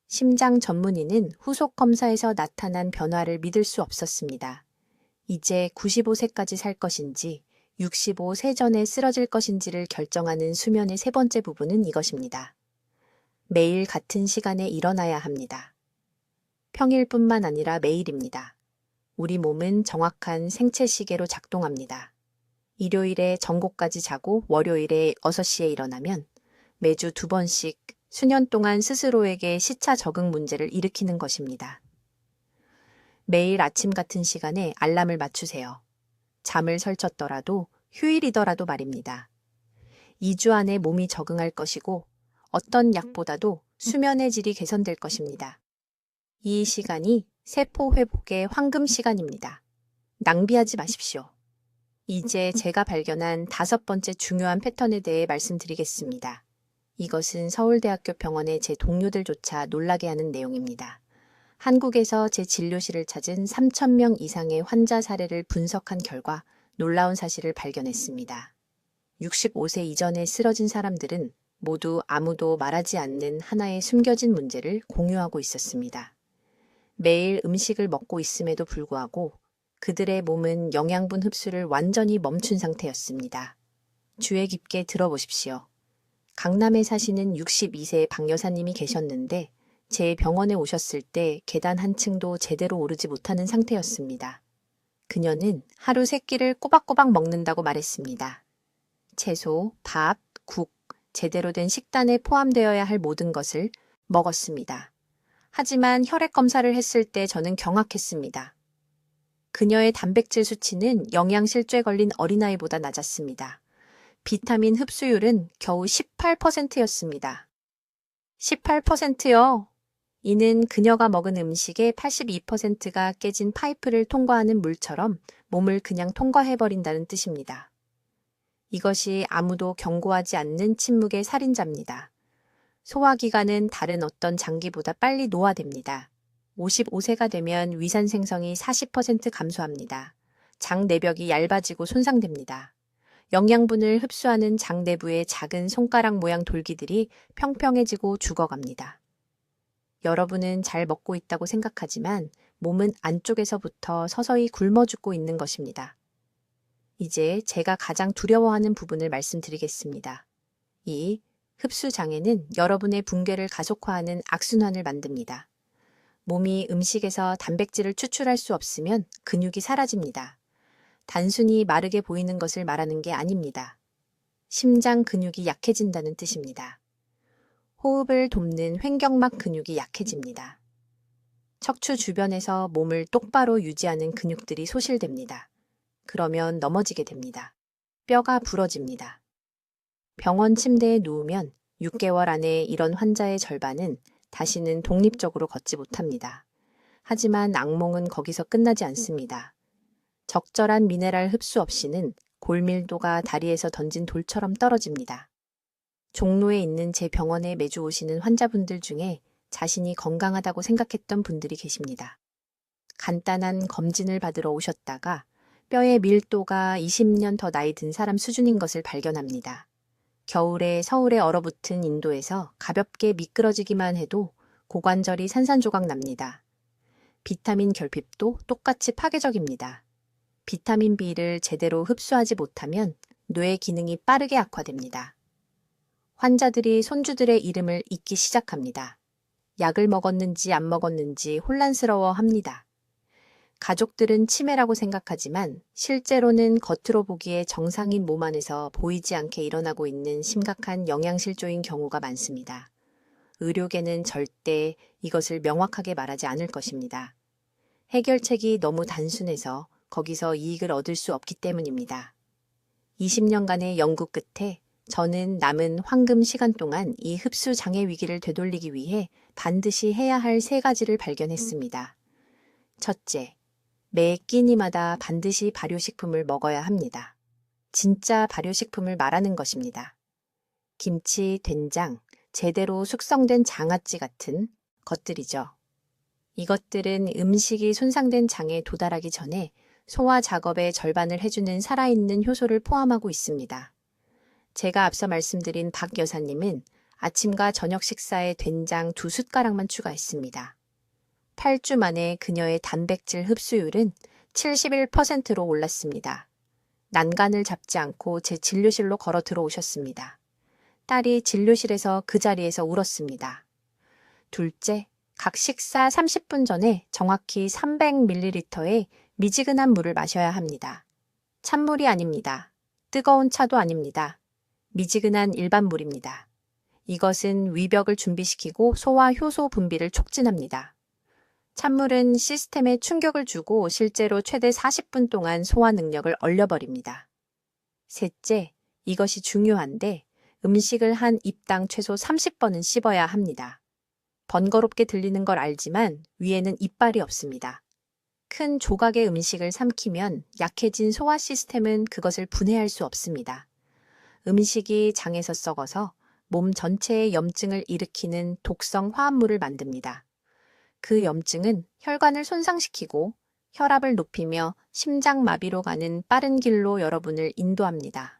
심장 전문의는 후속 검사에서 나타난 변화를 믿을 수 없었습니다. 이제 95세까지 살 것인지 65세 전에 쓰러질 것인지를 결정하는 수면의 세 번째 부분은 이것입니다. 매일 같은 시간에 일어나야 합니다. 평일뿐만 아니라 매일입니다. 우리 몸은 정확한 생체 시계로 작동합니다. 일요일에 전곡까지 자고 월요일에 6시에 일어나면 매주 2번씩 수년 동안 스스로에게 시차 적응 문제를 일으키는 것입니다. 매일 아침 같은 시간에 알람을 맞추세요. 잠을 설쳤더라도 휴일이더라도 말입니다. 2주 안에 몸이 적응할 것이고 어떤 약보다도 수면의 질이 개선될 것입니다. 이 시간이 세포 회복의 황금 시간입니다. 낭비하지 마십시오. 이제 제가 발견한 5번째 중요한 패턴에 대해 말씀드리겠습니다. 이것은 서울대학교 병원의 제 동료들조차 놀라게 하는 내용입니다. 한국에서 제 진료실을 찾은 3,000명 이상의 환자 사례를 분석한 결과 놀라운 사실을 발견했습니다. 65세 이전에 쓰러진 사람들은 모두 아무도 말하지 않는 하나의 숨겨진 문제를 공유하고 있었습니다. 매일 음식을 먹고 있음에도 불구하고 그들의 몸은 영양분 흡수를 완전히 멈춘 상태였습니다. 주의 깊게 들어보십시오. 강남에 사시는 62세 박 여사님이 계셨는데 제 병원에 오셨을 때 계단 한 층도 제대로 오르지 못하는 상태였습니다. 그녀는 하루 3끼를 꼬박꼬박 먹는다고 말했습니다. 채소, 밥, 국, 제대로 된 식단에 포함되어야 할 모든 것을 먹었습니다. 하지만 혈액 검사를 했을 때 저는 경악했습니다. 그녀의 단백질 수치는 영양실조에 걸린 어린아이보다 낮았습니다. 비타민 흡수율은 겨우 18%였습니다. 18%요? 이는 그녀가 먹은 음식의 82%가 깨진 파이프를 통과하는 물처럼 몸을 그냥 통과해버린다는 뜻입니다. 이것이 아무도 경고하지 않는 침묵의 살인자입니다. 소화기관은 다른 어떤 장기보다 빨리 노화됩니다. 55세가 되면 위산 생성이 40% 감소합니다. 장 내벽이 얇아지고 손상됩니다. 영양분을 흡수하는 장 내부의 작은 손가락 모양 돌기들이 평평해지고 죽어갑니다. 여러분은 잘 먹고 있다고 생각하지만 몸은 안쪽에서부터 서서히 굶어 죽고 있는 것입니다. 이제 제가 가장 두려워하는 부분을 말씀드리겠습니다. 이 흡수 장애는 여러분의 붕괴를 가속화하는 악순환을 만듭니다. 몸이 음식에서 단백질을 추출할 수 없으면 근육이 사라집니다. 단순히 마르게 보이는 것을 말하는 게 아닙니다. 심장 근육이 약해진다는 뜻입니다. 호흡을 돕는 횡격막 근육이 약해집니다. 척추 주변에서 몸을 똑바로 유지하는 근육들이 소실됩니다. 그러면 넘어지게 됩니다. 뼈가 부러집니다. 병원 침대에 누우면 6개월 안에 이런 환자의 절반은 다시는 독립적으로 걷지 못합니다. 하지만 악몽은 거기서 끝나지 않습니다. 적절한 미네랄 흡수 없이는 골밀도가 다리에서 던진 돌처럼 떨어집니다. 종로에 있는 제 병원에 매주 오시는 환자분들 중에 자신이 건강하다고 생각했던 분들이 계십니다. 간단한 검진을 받으러 오셨다가 뼈의 밀도가 20년 더 나이 든 사람 수준인 것을 발견합니다. 겨울에 서울에 얼어붙은 인도에서 가볍게 미끄러지기만 해도 고관절이 산산조각 납니다. 비타민 결핍도 똑같이 파괴적입니다. 비타민 B를 제대로 흡수하지 못하면 뇌의 기능이 빠르게 악화됩니다. 환자들이 손주들의 이름을 잊기 시작합니다. 약을 먹었는지 안 먹었는지 혼란스러워합니다. 가족들은 치매라고 생각하지만 실제로는 겉으로 보기에 정상인 몸 안에서 보이지 않게 일어나고 있는 심각한 영양실조인 경우가 많습니다. 의료계는 절대 이것을 명확하게 말하지 않을 것입니다. 해결책이 너무 단순해서 거기서 이익을 얻을 수 없기 때문입니다. 20년간의 연구 끝에 저는 남은 황금 시간 동안 이 흡수 장애 위기를 되돌리기 위해 반드시 해야 할 3가지를 발견했습니다. 첫째, 매 끼니마다 반드시 발효식품을 먹어야 합니다. 진짜 발효식품을 말하는 것입니다. 김치, 된장, 제대로 숙성된 장아찌 같은 것들이죠. 이것들은 음식이 손상된 장에 도달하기 전에 소화 작업의 절반을 해주는 살아있는 효소를 포함하고 있습니다. 제가 앞서 말씀드린 박 여사님은 아침과 저녁 식사에 된장 2숟가락만 추가했습니다. 8주 만에 그녀의 단백질 흡수율은 71%로 올랐습니다. 난간을 잡지 않고 제 진료실로 걸어 들어오셨습니다. 딸이 진료실에서 그 자리에서 울었습니다. 둘째, 각 식사 30분 전에 정확히 300ml의 미지근한 물을 마셔야 합니다. 찬물이 아닙니다. 뜨거운 차도 아닙니다. 미지근한 일반 물입니다. 이것은 위벽을 준비시키고 소화 효소 분비를 촉진합니다. 찬물은 시스템에 충격을 주고 실제로 최대 40분 동안 소화 능력을 얼려버립니다. 셋째, 이것이 중요한데 음식을 한 입당 최소 30번은 씹어야 합니다. 번거롭게 들리는 걸 알지만 위에는 이빨이 없습니다. 큰 조각의 음식을 삼키면 약해진 소화 시스템은 그것을 분해할 수 없습니다. 음식이 장에서 썩어서 몸 전체에 염증을 일으키는 독성 화합물을 만듭니다. 그 염증은 혈관을 손상시키고 혈압을 높이며 심장마비로 가는 빠른 길로 여러분을 인도합니다.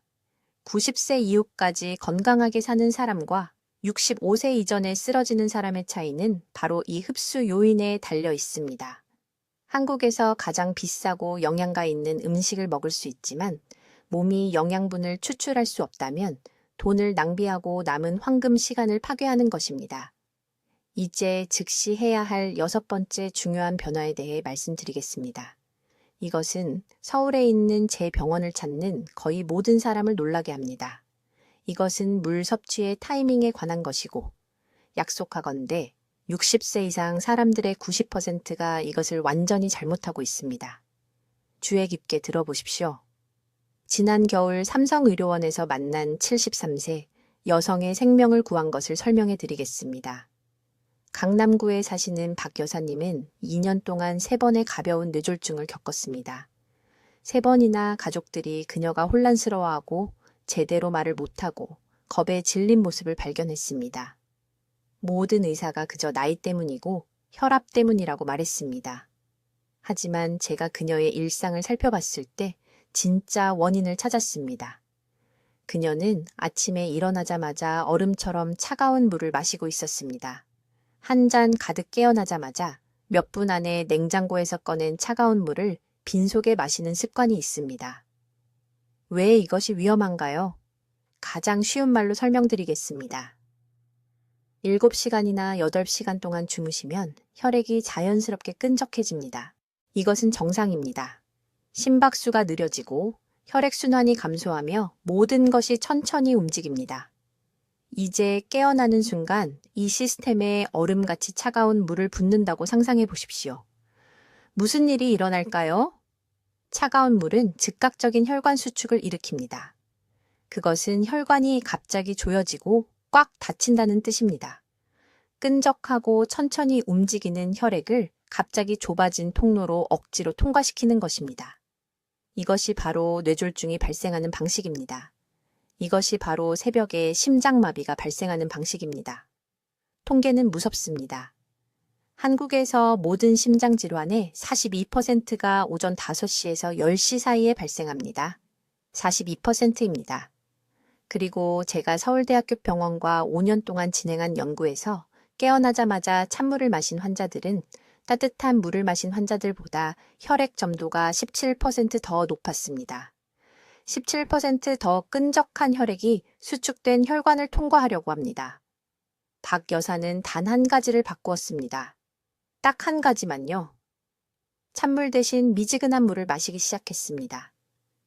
90세 이후까지 건강하게 사는 사람과 65세 이전에 쓰러지는 사람의 차이는 바로 이 흡수 요인에 달려 있습니다. 한국에서 가장 비싸고 영양가 있는 음식을 먹을 수 있지만 몸이 영양분을 추출할 수 없다면 돈을 낭비하고 남은 황금 시간을 파괴하는 것입니다. 이제 즉시 해야 할 6번째 중요한 변화에 대해 말씀드리겠습니다. 이것은 서울에 있는 제 병원을 찾는 거의 모든 사람을 놀라게 합니다. 이것은 물 섭취의 타이밍에 관한 것이고, 약속하건대 60세 이상 사람들의 90%가 이것을 완전히 잘못하고 있습니다. 주의 깊게 들어보십시오. 지난 겨울 삼성의료원에서 만난 73세 여성의 생명을 구한 것을 설명해 드리겠습니다. 강남구에 사시는 박 여사님은 2년 동안 3번의 가벼운 뇌졸중을 겪었습니다. 3번이나 가족들이 그녀가 혼란스러워하고 제대로 말을 못하고 겁에 질린 모습을 발견했습니다. 모든 의사가 그저 나이 때문이고 혈압 때문이라고 말했습니다. 하지만 제가 그녀의 일상을 살펴봤을 때 진짜 원인을 찾았습니다. 그녀는 아침에 일어나자마자 얼음처럼 차가운 물을 마시고 있었습니다. 한 잔 가득 깨어나자마자 몇 분 안에 냉장고에서 꺼낸 차가운 물을 빈속에 마시는 습관이 있습니다. 왜 이것이 위험한가요? 가장 쉬운 말로 설명드리겠습니다. 7시간이나 8시간 동안 주무시면 혈액이 자연스럽게 끈적해집니다. 이것은 정상입니다. 심박수가 느려지고 혈액순환이 감소하며 모든 것이 천천히 움직입니다. 이제 깨어나는 순간 이 시스템에 얼음같이 차가운 물을 붓는다고 상상해 보십시오. 무슨 일이 일어날까요? 차가운 물은 즉각적인 혈관 수축을 일으킵니다. 그것은 혈관이 갑자기 조여지고 꽉 닫힌다는 뜻입니다. 끈적하고 천천히 움직이는 혈액을 갑자기 좁아진 통로로 억지로 통과시키는 것입니다. 이것이 바로 뇌졸중이 발생하는 방식입니다. 이것이 바로 새벽에 심장마비가 발생하는 방식입니다. 통계는 무섭습니다. 한국에서 모든 심장질환의 42%가 오전 5시에서 10시 사이에 발생합니다. 42%입니다. 그리고 제가 서울대학교 병원과 5년 동안 진행한 연구에서 깨어나자마자 찬물을 마신 환자들은 따뜻한 물을 마신 환자들보다 혈액 점도가 17% 더 높았습니다. 17% 더 끈적한 혈액이 수축된 혈관을 통과하려고 합니다. 박 여사는 단 한 가지를 바꾸었습니다. 딱 한 가지만요. 찬물 대신 미지근한 물을 마시기 시작했습니다.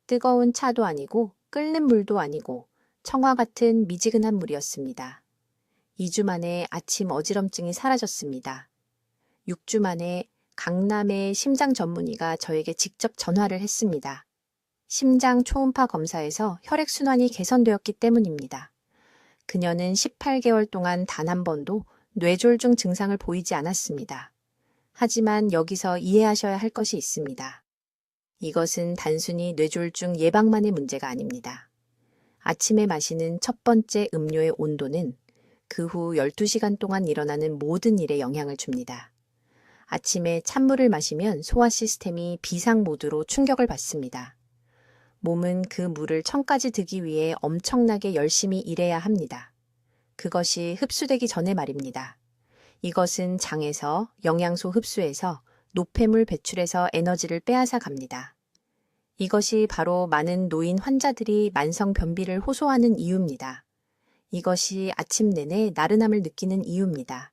뜨거운 차도 아니고 끓는 물도 아니고 청아 같은 미지근한 물이었습니다. 2주 만에 아침 어지럼증이 사라졌습니다. 6주 만에 강남의 심장 전문의가 저에게 직접 전화를 했습니다. 심장 초음파 검사에서 혈액순환이 개선되었기 때문입니다. 그녀는 18개월 동안 단 한 번도 뇌졸중 증상을 보이지 않았습니다. 하지만 여기서 이해하셔야 할 것이 있습니다. 이것은 단순히 뇌졸중 예방만의 문제가 아닙니다. 아침에 마시는 첫 번째 음료의 온도는 그 후 12시간 동안 일어나는 모든 일에 영향을 줍니다. 아침에 찬물을 마시면 소화 시스템이 비상 모드로 충격을 받습니다. 몸은 그 물을 천까지 드기 위해 엄청나게 열심히 일해야 합니다. 그것이 흡수되기 전에 말입니다. 이것은 장에서 영양소 흡수해서 노폐물 배출해서 에너지를 빼앗아 갑니다. 이것이 바로 많은 노인 환자들이 만성 변비를 호소하는 이유입니다. 이것이 아침 내내 나른함을 느끼는 이유입니다.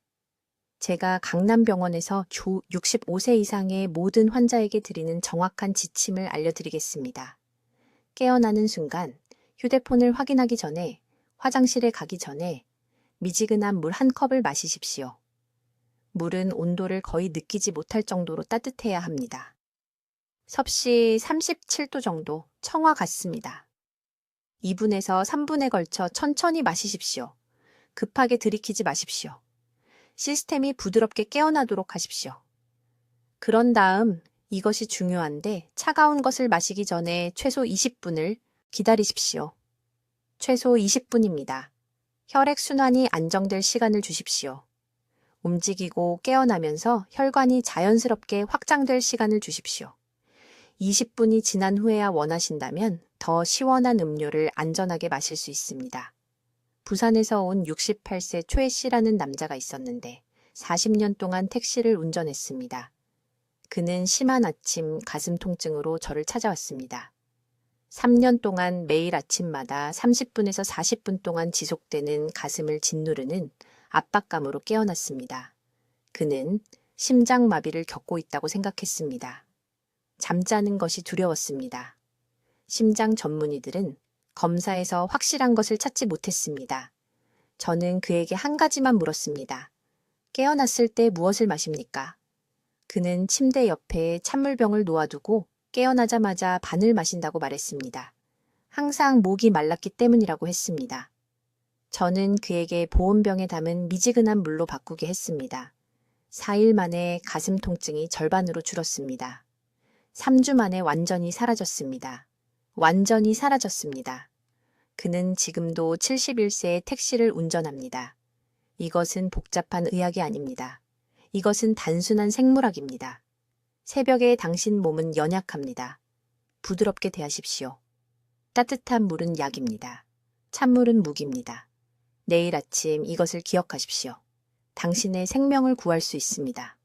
제가 강남병원에서 주 65세 이상의 모든 환자에게 드리는 정확한 지침을 알려드리겠습니다. 깨어나는 순간 휴대폰을 확인하기 전에, 화장실에 가기 전에 미지근한 물 한 컵을 마시십시오. 물은 온도를 거의 느끼지 못할 정도로 따뜻해야 합니다. 섭씨 37도 정도, 청아 같습니다. 2분에서 3분에 걸쳐 천천히 마시십시오. 급하게 들이키지 마십시오. 시스템이 부드럽게 깨어나도록 하십시오. 그런 다음 이것이 중요한데 차가운 것을 마시기 전에 최소 20분을 기다리십시오. 최소 20분입니다. 혈액순환이 안정될 시간을 주십시오. 움직이고 깨어나면서 혈관이 자연스럽게 확장될 시간을 주십시오. 20분이 지난 후에야 원하신다면 더 시원한 음료를 안전하게 마실 수 있습니다. 부산에서 온 68세 초혜 씨라는 남자가 있었는데 40년 동안 택시를 운전했습니다. 그는 심한 아침 가슴 통증으로 저를 찾아왔습니다. 3년 동안 매일 아침마다 30분에서 40분 동안 지속되는 가슴을 짓누르는 압박감으로 깨어났습니다. 그는 심장마비를 겪고 있다고 생각했습니다. 잠자는 것이 두려웠습니다. 심장 전문의들은 검사에서 확실한 것을 찾지 못했습니다. 저는 그에게 한 가지만 물었습니다. 깨어났을 때 무엇을 마십니까? 그는 침대 옆에 찬물병을 놓아두고 깨어나자마자 반을 마신다고 말했습니다. 항상 목이 말랐기 때문이라고 했습니다. 저는 그에게 보온병에 담은 미지근한 물로 바꾸게 했습니다. 4일 만에 가슴 통증이 절반으로 줄었습니다. 3주 만에 완전히 사라졌습니다. 완전히 사라졌습니다. 그는 지금도 71세의 택시를 운전합니다. 이것은 복잡한 의학이 아닙니다. 이것은 단순한 생물학입니다. 새벽에 당신 몸은 연약합니다. 부드럽게 대하십시오. 따뜻한 물은 약입니다. 찬물은 무기입니다. 내일 아침 이것을 기억하십시오. 당신의 생명을 구할 수 있습니다.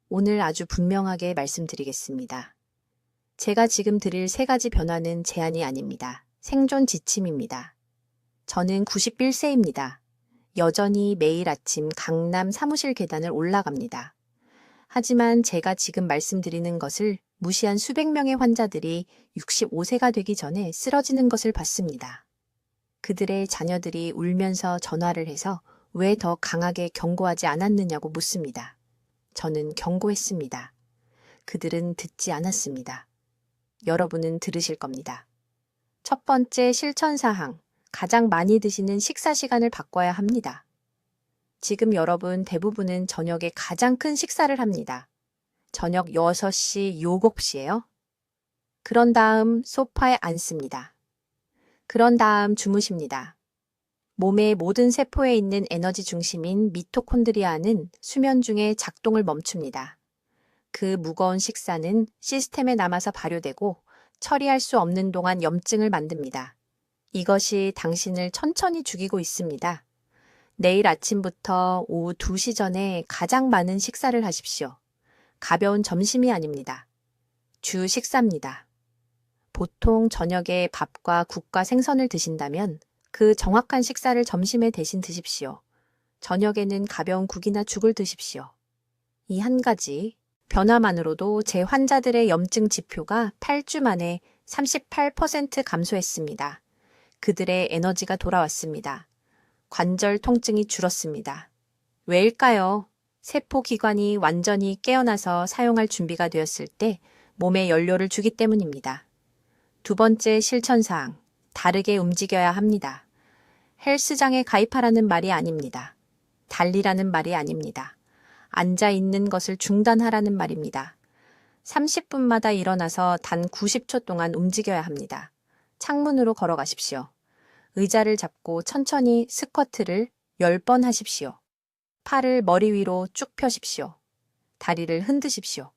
오늘 아주 분명하게 말씀드리겠습니다. 제가 지금 드릴 3가지 변화는 제한이 아닙니다. 생존 지침입니다. 저는 91세입니다. 여전히 매일 아침 강남 사무실 계단을 올라갑니다. 하지만 제가 지금 말씀드리는 것을 무시한 수백 명의 환자들이 65세가 되기 전에 쓰러지는 것을 봤습니다. 그들의 자녀들이 울면서 전화를 해서 왜 더 강하게 경고하지 않았느냐고 묻습니다. 저는 경고했습니다. 그들은 듣지 않았습니다. 여러분은 들으실 겁니다. 첫 번째 실천사항, 가장 많이 드시는 식사 시간을 바꿔야 합니다. 지금 여러분 대부분은 저녁에 가장 큰 식사를 합니다. 저녁 6시, 7시예요. 그런 다음 소파에 앉습니다. 그런 다음 주무십니다. 몸의 모든 세포에 있는 에너지 중심인 미토콘드리아는 수면 중에 작동을 멈춥니다. 그 무거운 식사는 시스템에 남아서 발효되고 처리할 수 없는 동안 염증을 만듭니다. 이것이 당신을 천천히 죽이고 있습니다. 내일 아침부터 오후 2시 전에 가장 많은 식사를 하십시오. 가벼운 점심이 아닙니다. 주 식사입니다. 보통 저녁에 밥과 국과 생선을 드신다면 그 정확한 식사를 점심에 대신 드십시오. 저녁에는 가벼운 국이나 죽을 드십시오. 이 한 가지 변화만으로도 제 환자들의 염증 지표가 8주 만에 38% 감소했습니다. 그들의 에너지가 돌아왔습니다. 관절 통증이 줄었습니다. 왜일까요? 세포 기관이 완전히 깨어나서 사용할 준비가 되었을 때 몸에 연료를 주기 때문입니다. 두 번째 실천사항, 다르게 움직여야 합니다. 헬스장에 가입하라는 말이 아닙니다. 달리라는 말이 아닙니다. 앉아 있는 것을 중단하라는 말입니다. 30분마다 일어나서 단 90초 동안 움직여야 합니다. 창문으로 걸어가십시오. 의자를 잡고 천천히 스쿼트를 10번 하십시오. 팔을 머리 위로 쭉 펴십시오. 다리를 흔드십시오.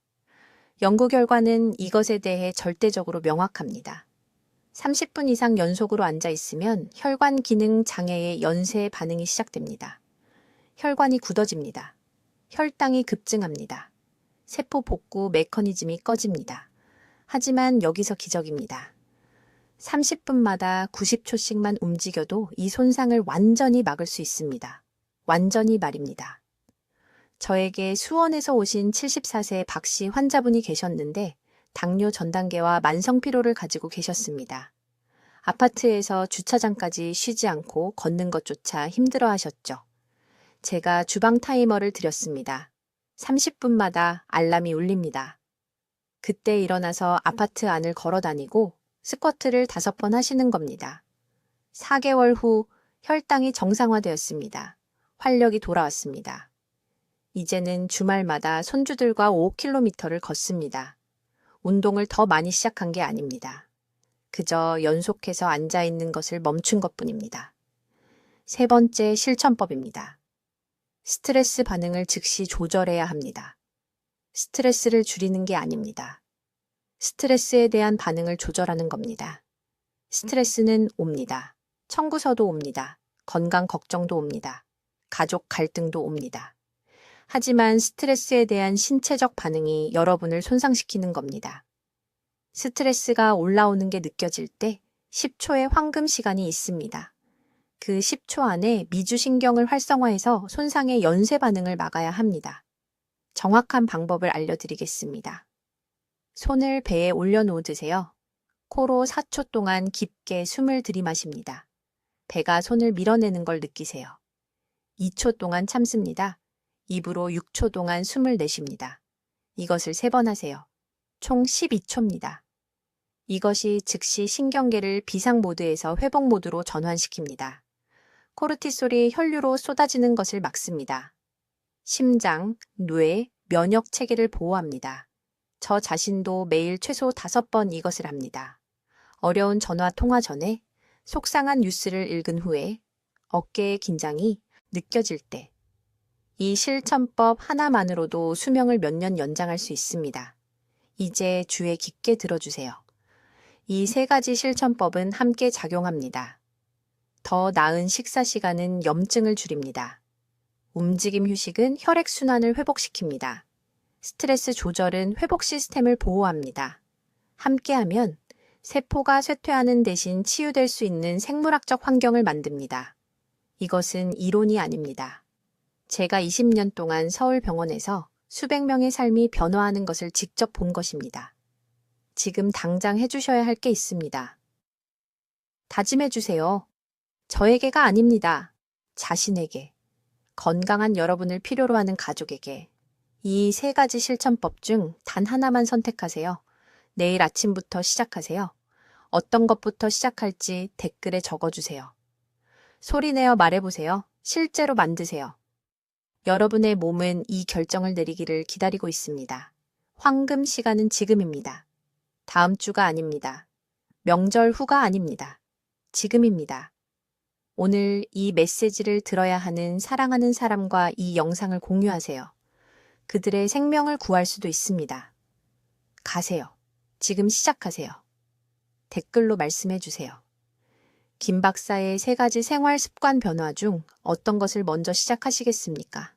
연구 결과는 이것에 대해 절대적으로 명확합니다. 30분 이상 연속으로 앉아 있으면 혈관 기능 장애의 연쇄 반응이 시작됩니다. 혈관이 굳어집니다. 혈당이 급증합니다. 세포 복구 메커니즘이 꺼집니다. 하지만 여기서 기적입니다. 30분마다 90초씩만 움직여도 이 손상을 완전히 막을 수 있습니다. 완전히 말입니다. 저에게 수원에서 오신 74세 박씨 환자분이 계셨는데 당뇨 전 단계와 만성 피로를 가지고 계셨습니다. 아파트에서 주차장까지 쉬지 않고 걷는 것조차 힘들어 하셨죠. 제가 주방 타이머를 드렸습니다. 30분마다 알람이 울립니다. 그때 일어나서 아파트 안을 걸어 다니고 스쿼트를 5번 하시는 겁니다. 4개월 후 혈당이 정상화되었습니다. 활력이 돌아왔습니다. 이제는 주말마다 손주들과 5km를 걷습니다. 운동을 더 많이 시작한 게 아닙니다. 그저 연속해서 앉아 있는 것을 멈춘 것뿐입니다. 세 번째 실천법입니다. 스트레스 반응을 즉시 조절해야 합니다. 스트레스를 줄이는 게 아닙니다. 스트레스에 대한 반응을 조절하는 겁니다. 스트레스는 옵니다. 청구서도 옵니다. 건강 걱정도 옵니다. 가족 갈등도 옵니다. 하지만 스트레스에 대한 신체적 반응이 여러분을 손상시키는 겁니다. 스트레스가 올라오는 게 느껴질 때 10초의 황금 시간이 있습니다. 그 10초 안에 미주신경을 활성화해서 손상의 연쇄 반응을 막아야 합니다. 정확한 방법을 알려드리겠습니다. 손을 배에 올려놓으세요. 코로 4초 동안 깊게 숨을 들이마십니다. 배가 손을 밀어내는 걸 느끼세요. 2초 동안 참습니다. 입으로 6초 동안 숨을 내쉽니다. 이것을 3번 하세요. 총 12초입니다. 이것이 즉시 신경계를 비상 모드에서 회복 모드로 전환시킵니다. 코르티솔이 혈류로 쏟아지는 것을 막습니다. 심장, 뇌, 면역 체계를 보호합니다. 저 자신도 매일 최소 5번 이것을 합니다. 어려운 전화 통화 전에, 속상한 뉴스를 읽은 후에, 어깨의 긴장이 느껴질 때, 이 실천법 하나만으로도 수명을 몇 년 연장할 수 있습니다. 이제 주에 깊게 들어주세요. 이 3가지 실천법은 함께 작용합니다. 더 나은 식사 시간은 염증을 줄입니다. 움직임 휴식은 혈액순환을 회복시킵니다. 스트레스 조절은 회복 시스템을 보호합니다. 함께하면 세포가 쇠퇴하는 대신 치유될 수 있는 생물학적 환경을 만듭니다. 이것은 이론이 아닙니다. 제가 20년 동안 서울병원에서 수백 명의 삶이 변화하는 것을 직접 본 것입니다. 지금 당장 해주셔야 할 게 있습니다. 다짐해주세요. 저에게가 아닙니다. 자신에게, 건강한 여러분을 필요로 하는 가족에게. 이 3가지 실천법 중 단 하나만 선택하세요. 내일 아침부터 시작하세요. 어떤 것부터 시작할지 댓글에 적어주세요. 소리내어 말해보세요. 실제로 만드세요. 여러분의 몸은 이 결정을 내리기를 기다리고 있습니다. 황금 시간은 지금입니다. 다음 주가 아닙니다. 명절 후가 아닙니다. 지금입니다. 오늘 이 메시지를 들어야 하는 사랑하는 사람과 이 영상을 공유하세요. 그들의 생명을 구할 수도 있습니다. 가세요. 지금 시작하세요. 댓글로 말씀해 주세요. 김 박사의 3가지 생활 습관 변화 중 어떤 것을 먼저 시작하시겠습니까?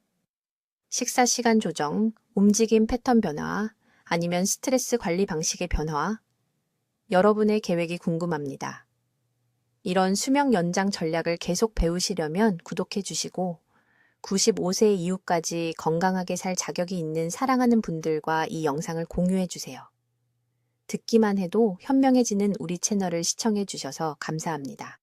식사 시간 조정, 움직임 패턴 변화, 아니면 스트레스 관리 방식의 변화? 여러분의 계획이 궁금합니다. 이런 수명 연장 전략을 계속 배우시려면 구독해 주시고 95세 이후까지 건강하게 살 자격이 있는 사랑하는 분들과 이 영상을 공유해 주세요. 듣기만 해도 현명해지는 우리 채널을 시청해 주셔서 감사합니다.